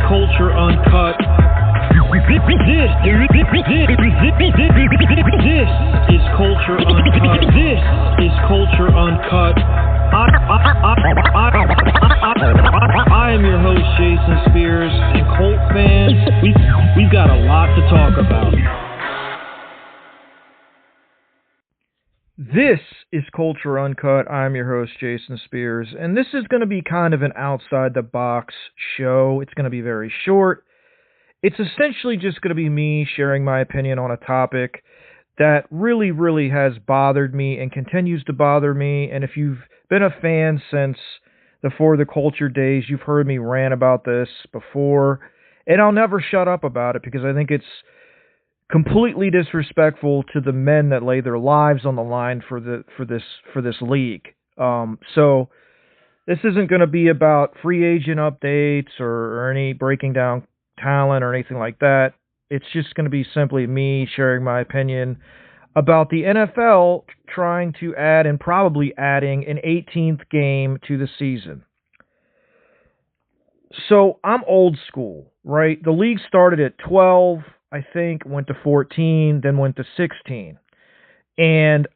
Culture Uncut. This is Culture Uncut. This is Culture Uncut. I am your host, Jason Spears, and Colt fans, we've got a lot to talk about. This is Culture Uncut. I'm your host, Jason Spears, and this is going to be kind of an outside-the-box show. It's going to be very short. It's essentially just going to be me sharing my opinion on a topic that really has bothered me and continues to bother me. And if you've been a fan since the For the Culture days, you've heard me rant about this before, and I'll never shut up about it because I think it's completely disrespectful to the men that lay their lives on the line for this league. So this isn't going to be about free agent updates or any breaking down talent or anything like that. It's just going to be simply me sharing my opinion about the NFL trying to add and probably adding an 18th game to the season. So I'm old school, right? The league started at 12, I think, went to 14, then went to 16. And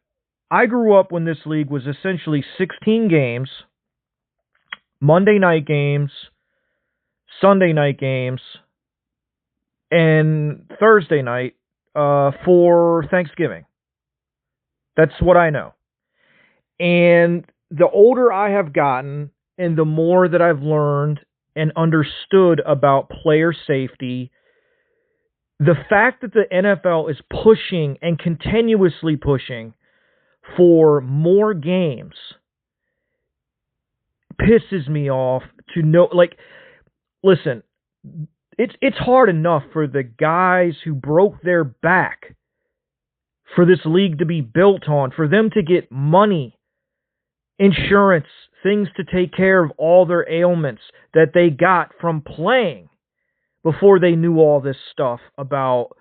I grew up when this league was essentially 16 games, Monday night games, Sunday night games, and Thursday night for Thanksgiving. That's what I know. And the older I have gotten and the more that I've learned and understood about player safety, the fact that the NFL is pushing and continuously pushing for more games pisses me off to know. Like, listen, it's hard enough for the guys who broke their back for this league to be built on, for them to get money, insurance, things to take care of all their ailments that they got from playing before they knew all this stuff about,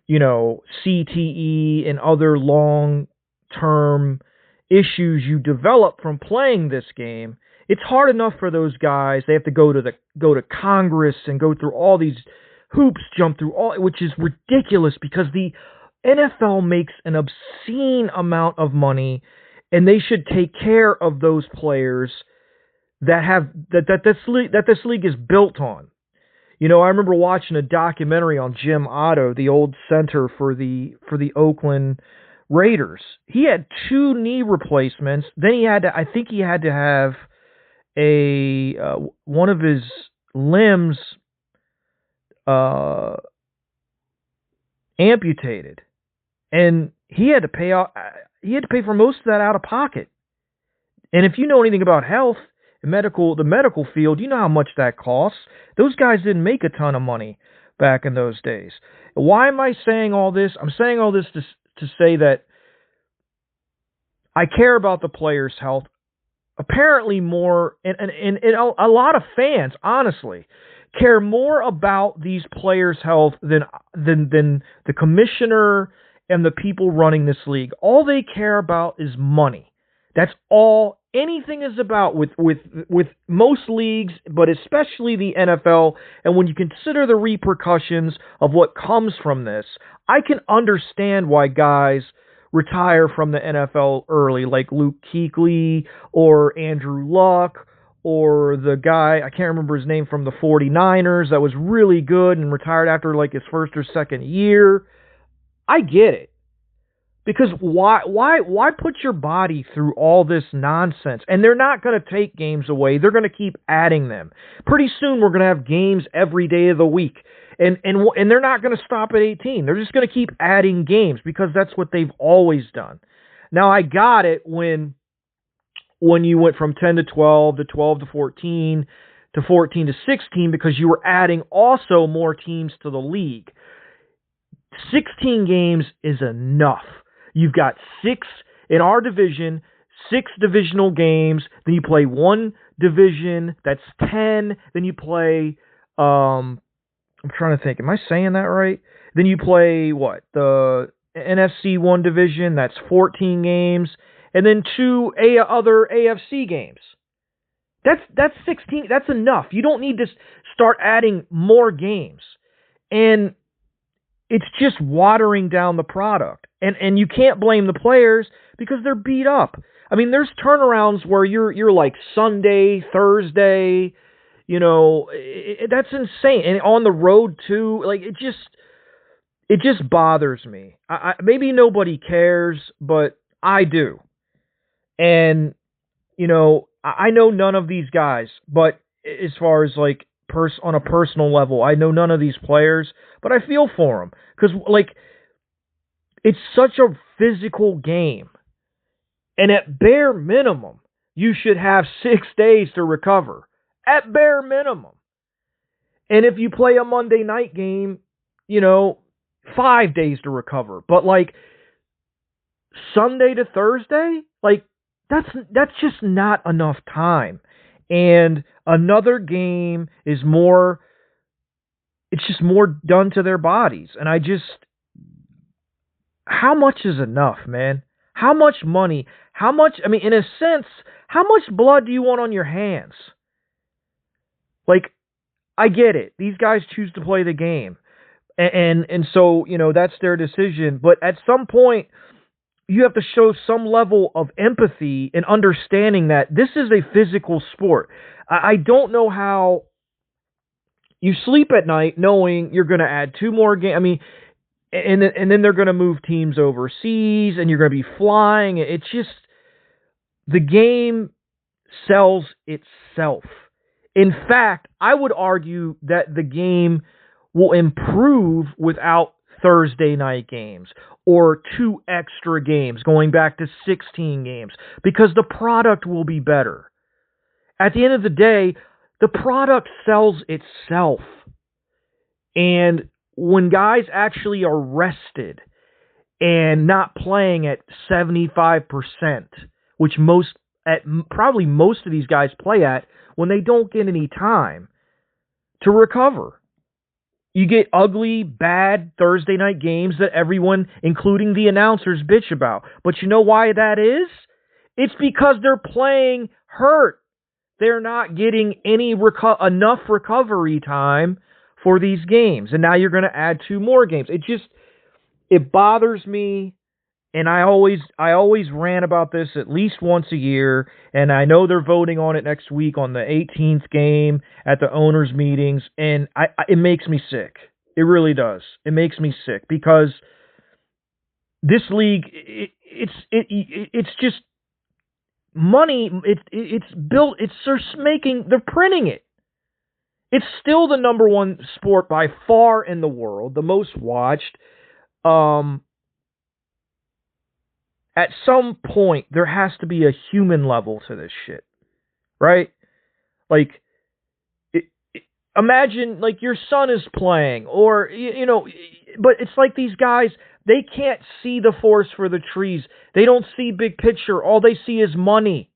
CTE and other long-term issues you develop from playing this game. It's hard enough for those guys. They have to go to Congress and go through all these hoops, jump through all, which is ridiculous because the NFL makes an obscene amount of money, and they should take care of those players that this league is built on. I remember watching a documentary on Jim Otto, the old center for the Oakland Raiders. He had 2 knee replacements. Then he had to have one of his limbs amputated, and he had to pay for most of that out of pocket. And if you know anything about health, the medical field, you know how much that costs. Those guys didn't make a ton of money back in those days. Why am I saying all this? I'm saying all this to say that I care about the players' health. Apparently more, and a lot of fans, honestly, care more about these players' health than the commissioner and the people running this league. All they care about is money. That's all anything is about with most leagues, but especially the NFL. And when you consider the repercussions of what comes from this, I can understand why guys retire from the NFL early, like Luke Kuechly or Andrew Luck or the guy, I can't remember his name, from the 49ers that was really good and retired after like his first or second year. I get it. Because why put your body through all this nonsense? And they're not going to take games away. They're going to keep adding them. Pretty soon we're going to have games every day of the week. And they're not going to stop at 18. They're just going to keep adding games because that's what they've always done. Now, I got it when you went from 10 to 12 to 12 to 14 to 14 to 16 because you were adding also more teams to the league. 16 games is enough. You've got 6 in our division, 6 divisional games. Then you play 1 division. That's 10. Then you play, I'm trying to think. Am I saying that right? Then you play, the NFC 1 division. That's 14 games. And then 2 other AFC games. That's 16. That's enough. You don't need to start adding more games. And it's just watering down the product. And you can't blame the players because they're beat up. I mean, there's turnarounds where you're like Sunday, Thursday, that's insane. And on the road too, like it just bothers me. Maybe nobody cares, but I do. And I know none of these guys, but as far as like on a personal level, I know none of these players, but I feel for them because like it's such a physical game, and at bare minimum, you should have 6 days to recover. At bare minimum. And if you play a Monday night game, 5 days to recover. But like Sunday to Thursday, like that's just not enough time. And another game is more, it's just more done to their bodies. And how much is enough, man? How much money? In a sense, how much blood do you want on your hands? Like, I get it. These guys choose to play the game. And so, that's their decision. But at some point, you have to show some level of empathy and understanding that this is a physical sport. I don't know how you sleep at night knowing you're going to add 2 more games. I mean, and then they're going to move teams overseas and you're going to be flying. It's just, the game sells itself. In fact, I would argue that the game will improve without Thursday night games or 2 extra games, going back to 16 games, because the product will be better. At the end of the day, the product sells itself. And when guys actually are rested and not playing at 75%, which probably most of these guys play at when they don't get any time to recover. You get ugly, bad Thursday night games that everyone, including the announcers, bitch about. But you know why that is? It's because they're playing hurt. They're not getting enough recovery time for these games. And now you're going to add 2 more games. It bothers me. And I always rant about this at least once a year, and I know they're voting on it next week on the 18th game at the owners' meetings, and it makes me sick. It really does. It makes me sick because this league, it's just money. It's built. They're printing it. It's still the number 1 sport by far in the world, the most watched. At some point, there has to be a human level to this shit, right? Like, imagine, like, your son is playing, or, but it's like these guys, they can't see the forest for the trees. They don't see big picture. All they see is money.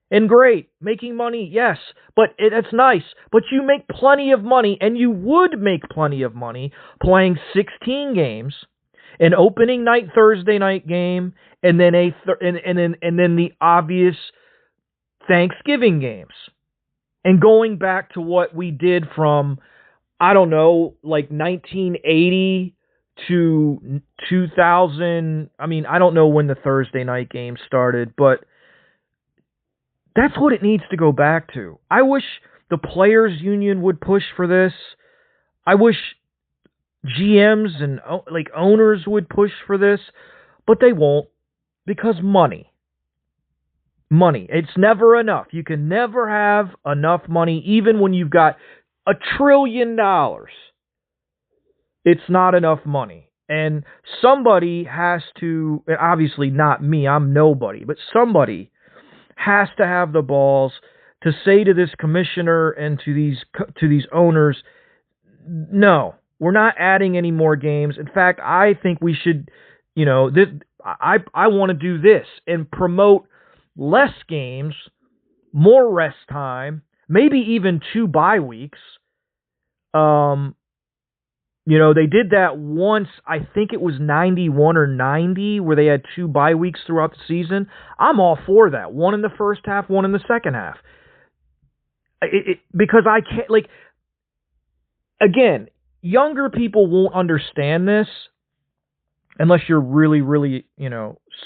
And great, making money, yes, but it's nice. But you make plenty of money, and you would make plenty of money playing 16 games, an opening night Thursday night game, and then and then the obvious Thanksgiving games. And going back to what we did from, I don't know, like 1980 to 2000. I mean, I don't know when the Thursday night game started, but that's what it needs to go back to. I wish the players union would push for this. I wish GMs and like owners would push for this, but they won't, because money. It's never enough. You can never have enough money, even when you've got $1 trillion. It's not enough money. And somebody has to, obviously not me, I'm nobody, but somebody has to have the balls to say to this commissioner and to these owners, no, we're not adding any more games. In fact, I think we should, I want to do this and promote less games, more rest time, maybe even 2 bye weeks. They did that once, I think it was 91 or 90, where they had 2 bye weeks throughout the season. I'm all for that. 1 in the first half, 1 in the second half. Because I can't, like, again, younger people won't understand this unless you're really, really,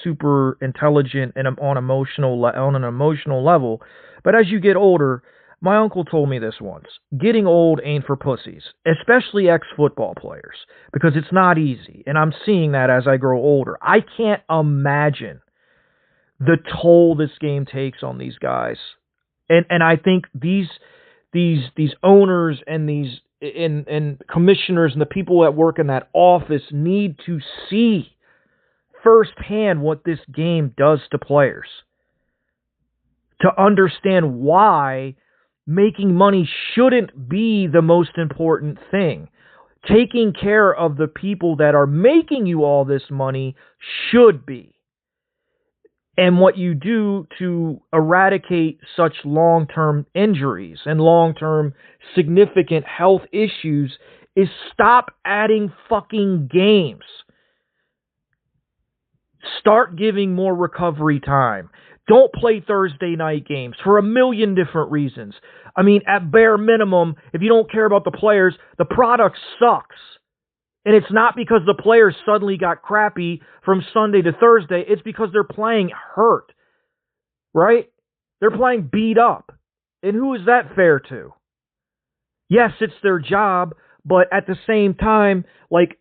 super intelligent and on an emotional level. But as you get older, my uncle told me this once: getting old ain't for pussies, especially ex-football players, because it's not easy. And I'm seeing that as I grow older. I can't imagine the toll this game takes on these guys. And I think these owners and these and commissioners and the people that work in that office need to see firsthand what this game does to players, to understand why making money shouldn't be the most important thing. Taking care of the people that are making you all this money should be. And what you do to eradicate such long-term injuries and long-term significant health issues is stop adding fucking games. Start giving more recovery time. Don't play Thursday night games for a million different reasons. I mean, at bare minimum, if you don't care about the players, the product sucks. And it's not because the players suddenly got crappy from Sunday to Thursday. It's because they're playing hurt, right? They're playing beat up. And who is that fair to? Yes, it's their job, but at the same time, like,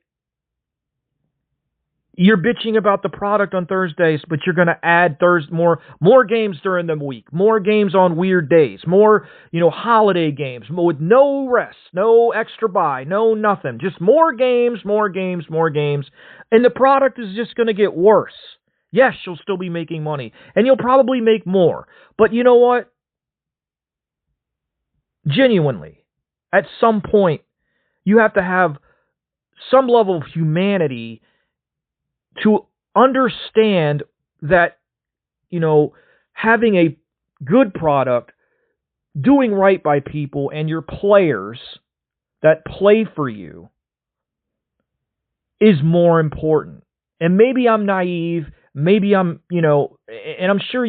you're bitching about the product on Thursdays, but you're going to add more games during the week, more games on weird days, more, holiday games with no rest, no extra buy, no nothing, just more games, and the product is just going to get worse. Yes, you'll still be making money, and you'll probably make more, but you know what? Genuinely, at some point, you have to have some level of humanity to understand that, having a good product, doing right by people and your players that play for you is more important. And maybe I'm naive, maybe I'm, and I'm sure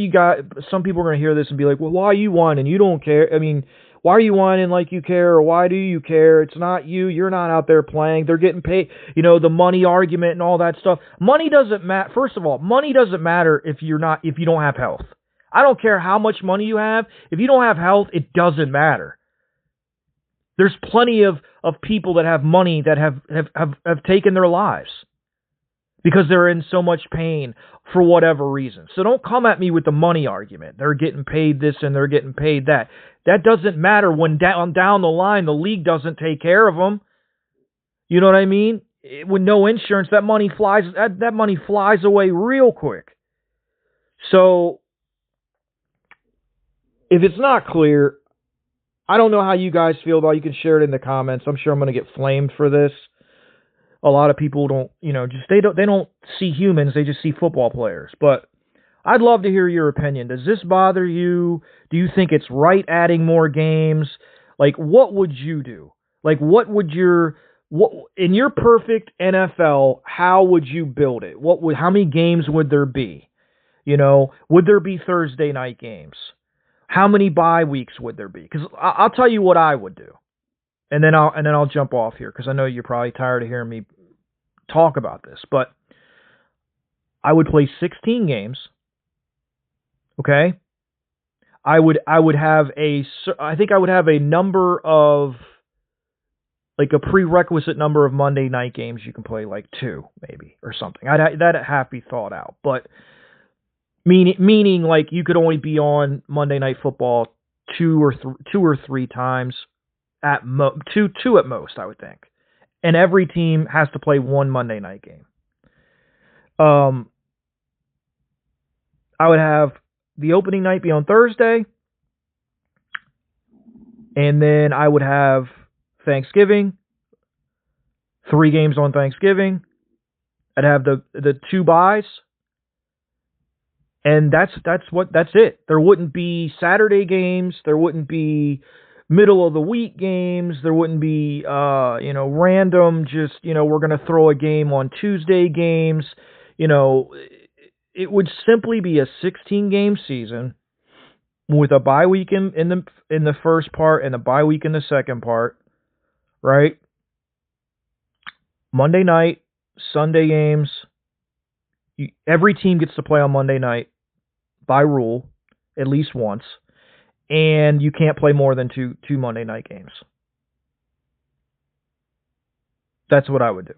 some people are going to hear this and be like, well, why you whining? You don't care. I mean, why are you whining like you care, or why do you care? It's not you. You're not out there playing. They're getting paid. The money argument and all that stuff. Money doesn't matter. First of all, money doesn't matter if you don't have health. I don't care how much money you have. If you don't have health, it doesn't matter. There's plenty of people that have money that have taken their lives because they're in so much pain for whatever reason. So don't come at me with the money argument. They're getting paid this and they're getting paid that. That doesn't matter when down the line the league doesn't take care of them. You know what I mean? With no insurance, that money flies away real quick. So if it's not clear, I don't know how you guys feel about it. You can share it in the comments. I'm sure I'm going to get flamed for this. A lot of people don't, they don't see humans, they just see football players. But I'd love to hear your opinion. Does this bother you? Do you think it's right adding more games? Like, what would you do? Like, in your perfect NFL, how would you build it? How many games would there be? Would there be Thursday night games? How many bye weeks would there be? Because I'll tell you what I would do. And then I'll jump off here because I know you're probably tired of hearing me talk about this. But I would play 16 games. Okay? I would have a number of, like, a prerequisite number of Monday night games you can play, like 2 maybe or something. That'd have to be thought out. But meaning like you could only be on Monday Night Football 2 or 3 times. Two at most, I would think. And every team has to play 1 Monday night game. I would have the opening night be on Thursday. And then I would have Thanksgiving. 3 games on Thanksgiving. I'd have the 2 byes. And that's it. There wouldn't be Saturday games. There wouldn't be middle of the week games. There wouldn't be, random, just, we're going to throw a game on Tuesday games. It would simply be a 16-game season with a bye week in the first part and a bye week in the second part, right? Monday night, Sunday games. Every team gets to play on Monday night by rule, at least once, and you can't play more than two Monday night games. That's what I would do.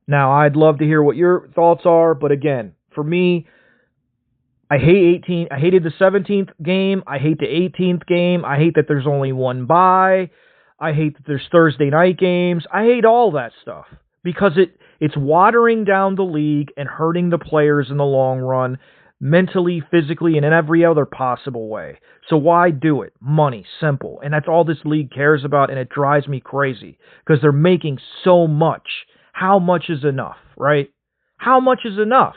Now, I'd love to hear what your thoughts are, but again, for me, I hate 18. I hated the 17th game. I hate the 18th game. I hate that there's only one bye. I hate that there's Thursday night games. I hate all that stuff because it's watering down the league and hurting the players in the long run, mentally, physically, and in every other possible way. So why do it? Money, simple. And that's all this league cares about, and it drives me crazy because they're making so much. How much is enough, right? How much is enough?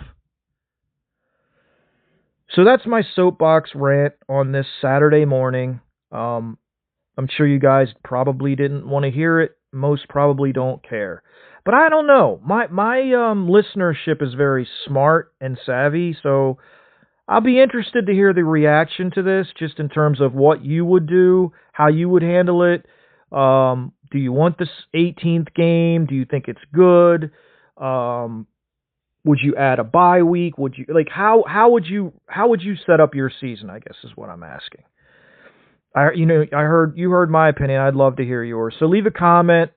So that's my soapbox rant on this Saturday morning. I'm sure you guys probably didn't want to hear it. Most probably don't care. But I don't know. My listenership is very smart and savvy, so I'll be interested to hear the reaction to this, just in terms of what you would do, how you would handle it. Do you want this 18th game? Do you think it's good? Would you add a bye week? Would you how would you set up your season, I guess is what I'm asking. You heard my opinion. I'd love to hear yours. So leave a comment.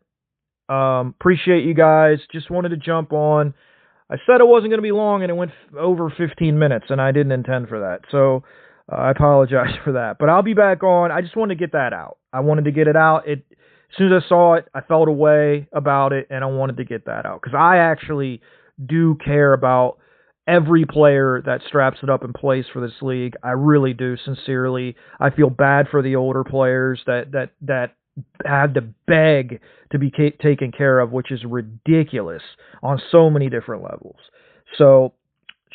Appreciate you guys. Just wanted to jump on. I said it wasn't going to be long, and it went over 15 minutes, and I didn't intend for that. So I apologize for that. But I'll be back on. I just wanted to get that out. I wanted to get it out. As soon as I saw it, I felt a way about it, and I wanted to get that out because I actually do care about every player that straps it up and plays for this league. I really do, sincerely. I feel bad for the older players that had to beg to be taken care of, which is ridiculous on so many different levels. So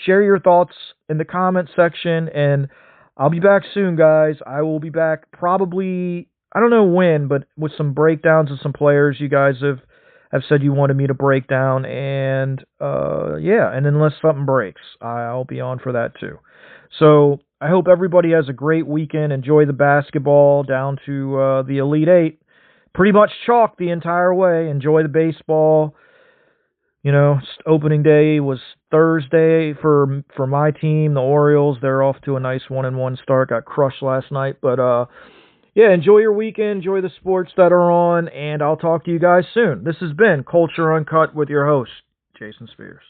share your thoughts in the comment section, and I'll be back soon, guys. I will be back probably, I don't know when, but with some breakdowns of some players you guys have said you wanted me to break down, and and unless something breaks, I'll be on for that too. So I hope everybody has a great weekend. Enjoy the basketball down to the Elite Eight. Pretty much chalk the entire way. Enjoy the baseball. Opening day was Thursday for my team, the Orioles. They're off to a nice 1-1 start. Got crushed last night, but enjoy your weekend. Enjoy the sports that are on, and I'll talk to you guys soon. This has been Culture Uncut with your host, Jason Spears.